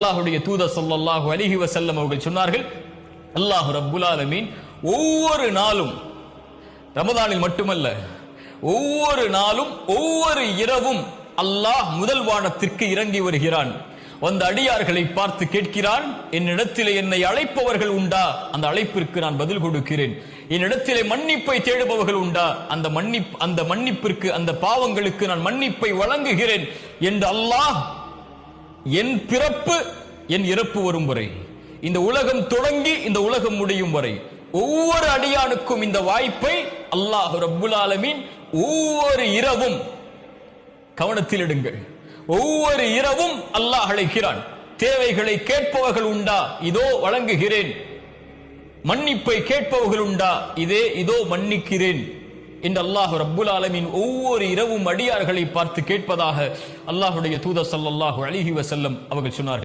அல்லாஹ்வுடைய தூதர் ஸல்லல்லாஹு அலைஹி வஸல்லம் அவர்கள் சொன்னார்கள், அல்லாஹ் ரப்புல் ஆலமீன் ஒவ்வொரு நாளும், ரமதானில் மட்டுமல்ல, ஒவ்வொரு நாளும் ஒவ்வொரு இரவும் அல்லாஹ் முதல் வானத்திற்கு இறங்கி வருகிறான். அந்த அடியார்களை பார்த்து கேட்கிறான், என்னிடத்திலே என்னை அழைப்பவர்கள் உண்டா? அந்த அழைப்பிற்கு நான் பதில் கொடுக்கிறேன். என்னிடத்திலே மன்னிப்பை தேடுபவர்கள் உண்டா? அந்த மன்னிப்பிற்கு, அந்த பாவங்களுக்கு நான் மன்னிப்பை வழங்குகிறேன் என்று அல்லாஹ் என் பிறப்பு என் இறப்பு வரும் வரை, இந்த உலகம் தொடங்கி இந்த உலகம் முடியும் வரை ஒவ்வொரு அடியானுக்கும் இந்த வாய்ப்பை அல்லாஹ் ரப்புல் ஆலமீன் ஒவ்வொரு இரவும், கவனத்தில் எடுங்கள், ஒவ்வொரு இரவும் அல்லாஹ் அழைக்கிறான். தேவைகளை கேட்பவர்கள் உண்டா? இதோ வழங்குகிறேன். மன்னிப்பை கேட்பவர்கள் உண்டா? இதோ மன்னிக்கிறேன் என்று அல்லாஹ் ரப்புல் ஆலமீன் ஒவ்வொரு இரவும் அடியார்களை பார்த்து கேட்பதாக அல்லாஹ்வுடைய தூதர் ஸல்லல்லாஹு அலைஹி வஸல்லம் அவர்கள் சொன்னார்கள்.